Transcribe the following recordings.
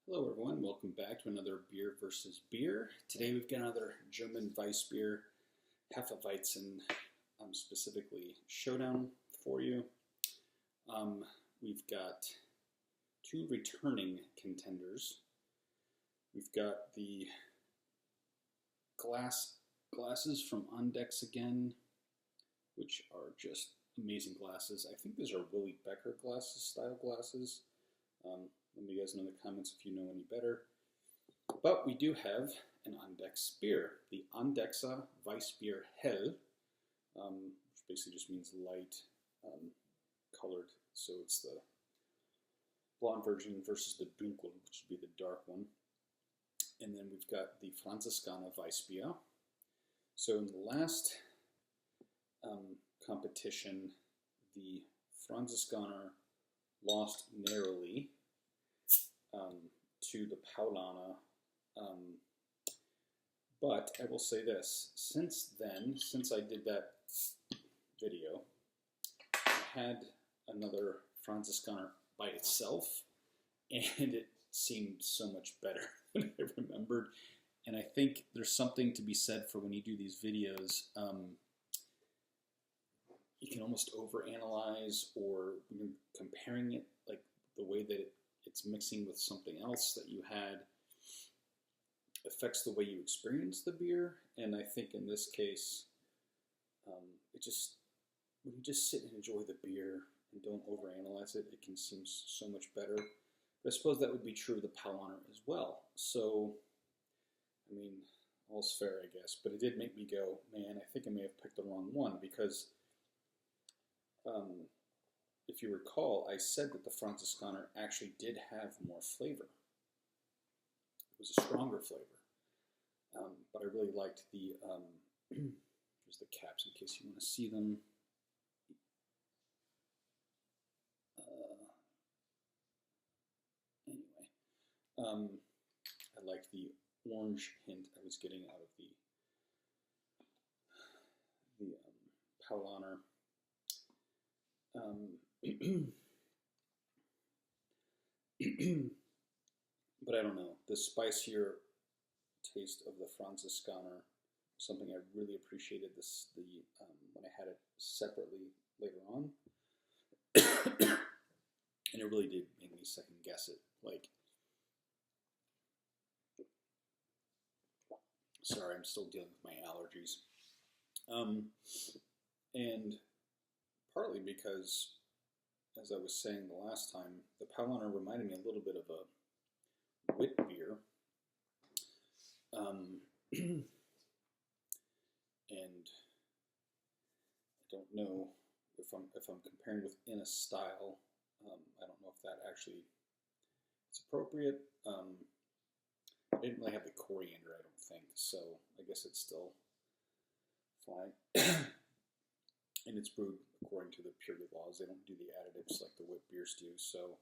Hello everyone, welcome back to another Beer versus Beer. Today we've got another German Weissbier, Hefeweizen, specifically Showdown for you. We've got two returning contenders. We've got the glasses from Andechser again, which are just amazing glasses. I think these are Willie Becker style glasses. Let me guys know in the comments if you know any better. But we do have an Andechser, the Andechser Weissbier Hell, which basically just means light colored. So it's the blonde version versus the Dunkel, which would be the dark one. And then we've got the Franziskaner Weissbier. So in the last competition, the Franziskaner lost narrowly to the Paulaner, but I will say this, since I did that video, I had another Franziskaner by itself, and it seemed so much better than I remembered, and I think there's something to be said for when you do these videos, you can almost overanalyze, or when you're comparing it, like the way that it's mixing with something else that you had affects the way you experience the beer. And I think in this case, when you just sit and enjoy the beer and don't overanalyze it, it can seem so much better. But I suppose that would be true of the Paulaner as well. So, I mean, all's fair, I guess. But it did make me go, man, I think I may have picked the wrong one, because if you recall, I said that the Franziskaner actually did have more flavor. It was a stronger flavor. But I really liked the, here's the caps in case you want to see them. Anyway, I liked the orange hint I was getting out of the Paulaner. But I don't know, the spicier taste of the Franziskaner, something I really appreciated when I had it separately later on. And it really did make me second guess it. Like, sorry, I'm still dealing with my allergies. And partly because, as I was saying the last time, the Paulaner reminded me a little bit of a wit beer. And I don't know if I'm comparing within a style. I don't know if that actually is appropriate. I didn't really have the coriander, I don't think, so I guess it's still fine. And it's brewed according to the purity laws. They don't do the additives like the wit beers do, so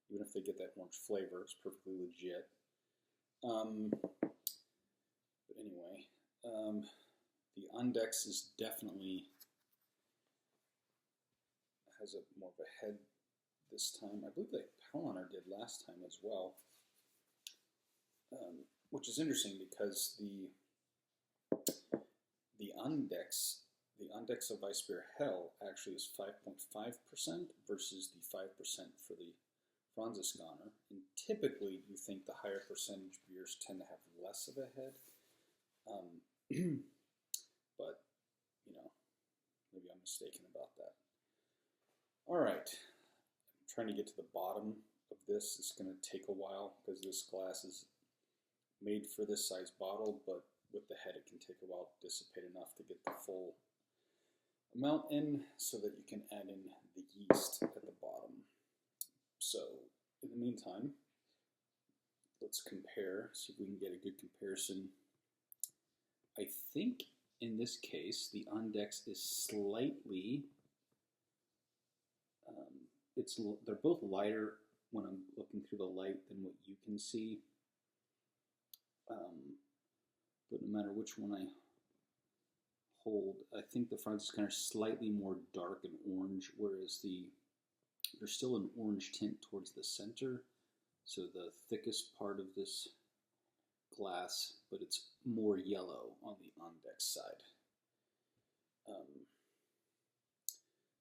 even if they get that orange flavor, it's perfectly legit. But anyway, the Andechser is definitely has a more of a head this time. I believe the Paulaner did last time as well, which is interesting because the Andechser Weissbier Hell actually is 5.5% versus the 5% for the Franziskaner. And typically, you think the higher percentage beers tend to have less of a head. But, you know, maybe I'm mistaken about that. All right. I'm trying to get to the bottom of this. It's going to take a while because this glass is made for this size bottle, but with the head, it can take a while to dissipate enough to get the full amount in so that you can add in the yeast at the bottom. So in the meantime, let's compare, see if we can get a good comparison. I think in this case, the Andechser is slightly, they're both lighter when I'm looking through the light than what you can see. But no matter which one I hold, I think the Franziskaner is slightly more dark and orange, whereas there's still an orange tint towards the center. So the thickest part of this glass, but it's more yellow on the Andex side.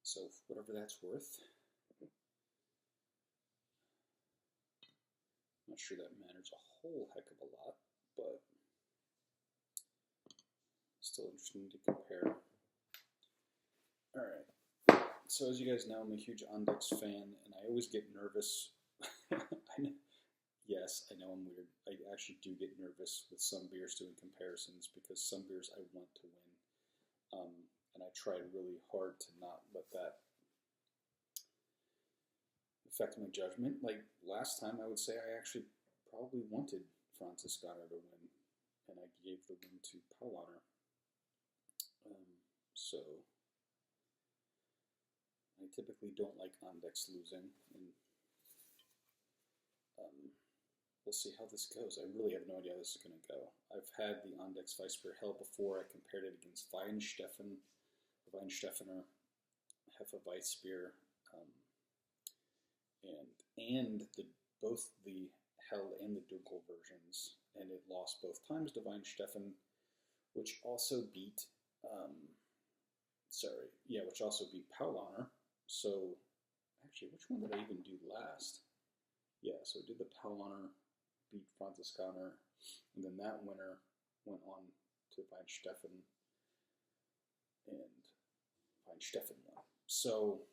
So whatever that's worth. I'm not sure that matters a whole heck of a lot, but still interesting to compare. All right. So as you guys know, I'm a huge Andex fan, and I always get nervous. Yes, I know I'm weird. I actually do get nervous with some beers doing comparisons because some beers I want to win. And I tried really hard to not let that affect my judgment. Like last time, I would say I actually probably wanted Franziskaner to win, and I gave the win to Paulaner. So I typically don't like Andex losing, and we'll see how this goes. I really have no idea how this is going to go. I've had the Andechser Weissbier Hell before. I compared it against Weihenstephaner, Hefeweizen, and both the Hell and the Dunkel versions, and it lost both times to Weihenstephaner, which also beat Paulaner. So actually, which one did I even do last? Yeah, so I did the Paulaner, beat Franziskaner, and then that winner went on to Weihenstephaner, and Weihenstephaner won. So,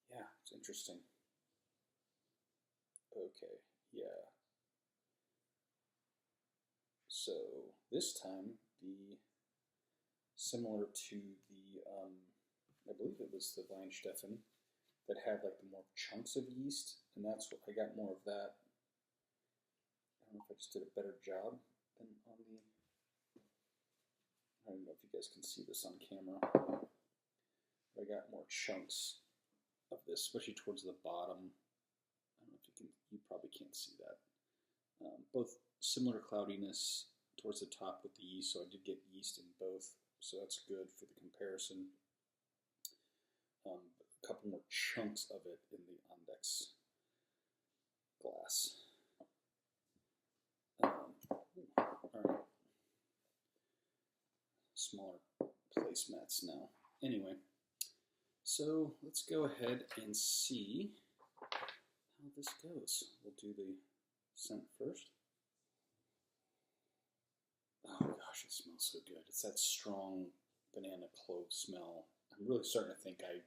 yeah, it's interesting. Okay, yeah. So this time, similar to the, I believe it was the Weihenstephaner that had like the more chunks of yeast, and that's what I got more of that. I don't know if I just did a better job than on the. I don't know if you guys can see this on camera. But I got more chunks of this, especially towards the bottom. I don't know if you can. You probably can't see that. Both similar cloudiness towards the top with the yeast, so I did get yeast in both, so that's good for the comparison. A couple more chunks of it in the Andex glass. All right. Smaller placemats now. Anyway, so let's go ahead and see how this goes. We'll do the scent first. Oh gosh, it smells so good. It's that strong banana clove smell. I'm really starting to think I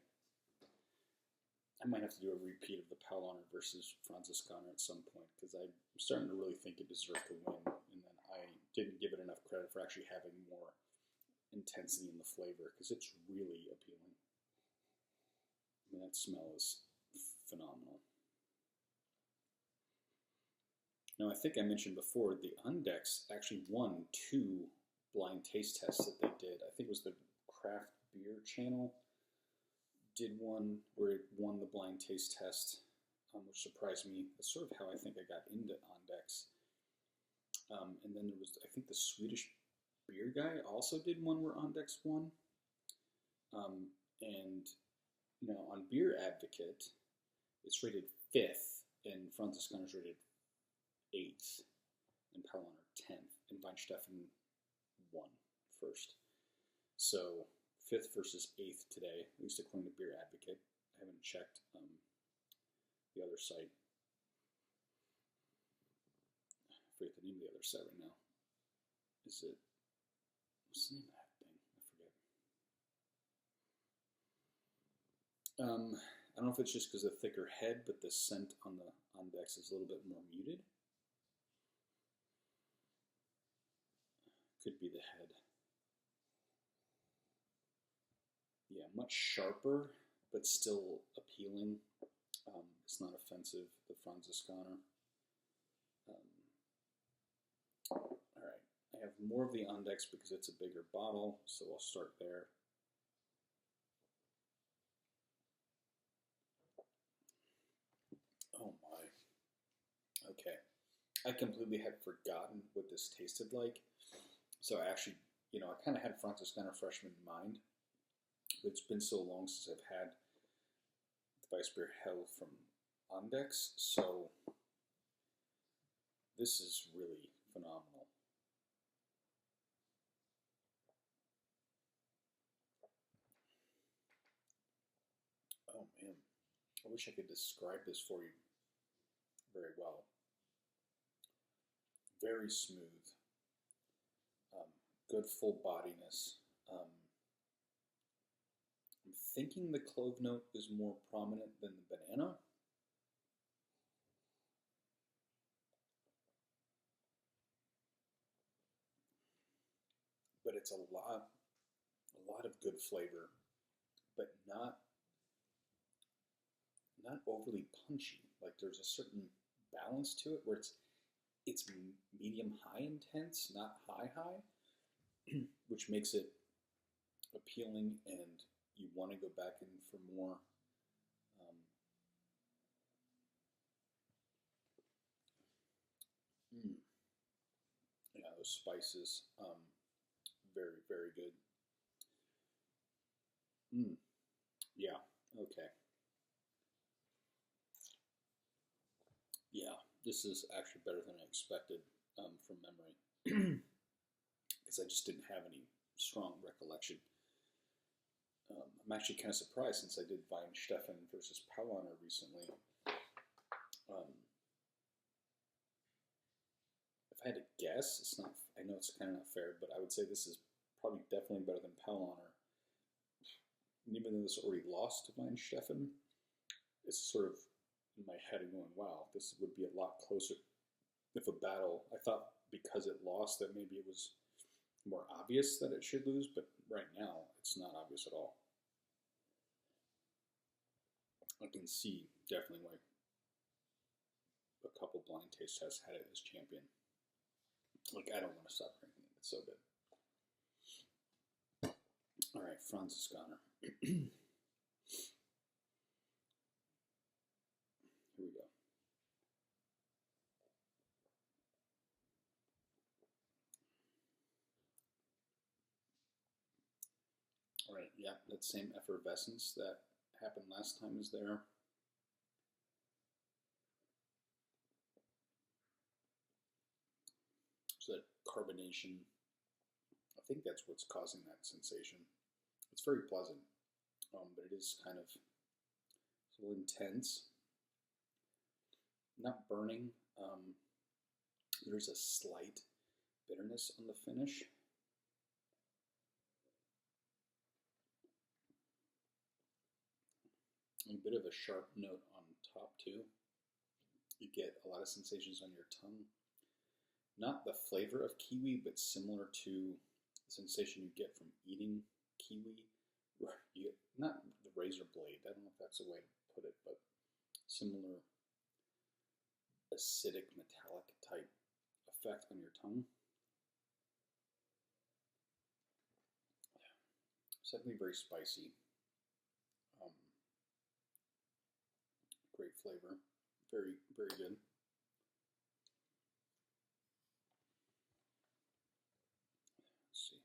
might have to do a repeat of the Paulaner versus Franziskaner at some point, because I'm starting to really think it deserved to win, and then I didn't give it enough credit for actually having more intensity in the flavor, because it's really appealing. I mean, that smell is phenomenal. Now, I think I mentioned before, the Andex actually won 2 blind taste tests that they did. I think it was the Craft Beer channel did one where it won the blind taste test, which surprised me. That's sort of how I think I got into Andex. And then there was, I think the Swedish beer guy also did one where Andex won. And you know, on Beer Advocate, it's rated 5th, and Franziskaner's rated 8th, and Paulaner 10th, and Weihenstephaner won first. So 5th versus 8th today, at least according to Beer Advocate. I haven't checked the other site. I forget the name of the other site right now. Is it, what's the name of that thing? I forget. I don't know if it's just because of the thicker head, but the scent on the Andex is a little bit more muted. Could be the head. Yeah, much sharper, but still appealing. It's not offensive, the Franziskaner. All right, I have more of the Andex because it's a bigger bottle, so I'll start there. Oh my. Okay. I completely had forgotten what this tasted like. So I actually, you know, I kind of had Franziskaner freshman in mind. But it's been so long since I've had, Weissbier Hell from Andechser, so this is really phenomenal. Oh man, I wish I could describe this for you very well. Very smooth, good full bodiness. I'm thinking the clove note is more prominent than the banana. But it's a lot of good flavor, but not overly punchy. Like there's a certain balance to it where it's medium high intense, not high high, which makes it appealing and you want to go back in for more. Yeah, those spices, very, very good. Yeah, okay. Yeah, this is actually better than I expected from memory because I just didn't have any strong recollection. I'm actually kind of surprised since I did Weihenstephan versus Paulaner recently. If I had to guess, it's not. I know it's kind of not fair, but I would say this is probably definitely better than Paulaner. Even though this already lost to Weihenstephan, it's sort of in my head and going, wow, this would be a lot closer if a battle. I thought because it lost that maybe it was more obvious that it should lose, but right now it's not obvious at all. I can see definitely why a couple blind taste tests had it as champion. Like, I don't want to stop drinking it. It's so good. All right, Franziskaner. Here we go. All right, yeah, that same effervescence that happened last time is there. So that carbonation, I think that's what's causing that sensation. It's very pleasant, but it is kind of a little intense. Not burning. There's a slight bitterness on the finish. A bit of a sharp note on top too. You get a lot of sensations on your tongue. Not the flavor of kiwi, but similar to the sensation you get from eating kiwi. You get, not the razor blade, I don't know if that's a way to put it, but similar acidic metallic type effect on your tongue. It's definitely very spicy. Great flavor. Very, very good. Let's see.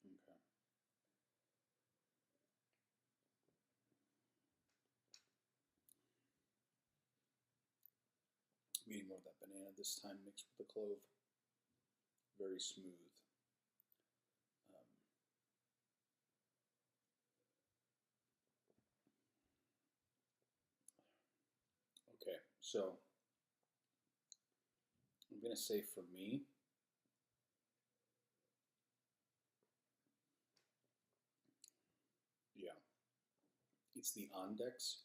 Okay. Eating more of that banana this time mixed with the clove. Very smooth. Okay, so I'm going to say for me, yeah, it's the Andechser.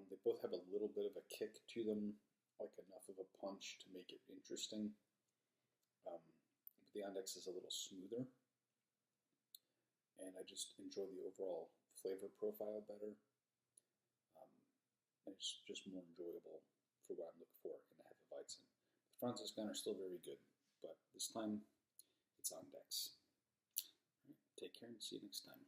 They both have a little bit of a kick to them, like enough of a punch to make it interesting. But the Andechser is a little smoother, and I just enjoy the overall flavor profile better. And it's just more enjoyable for what I'm looking for in the Hefeweizen. The Franziskaner are still very good, but this time it's on decks. All right, take care and see you next time.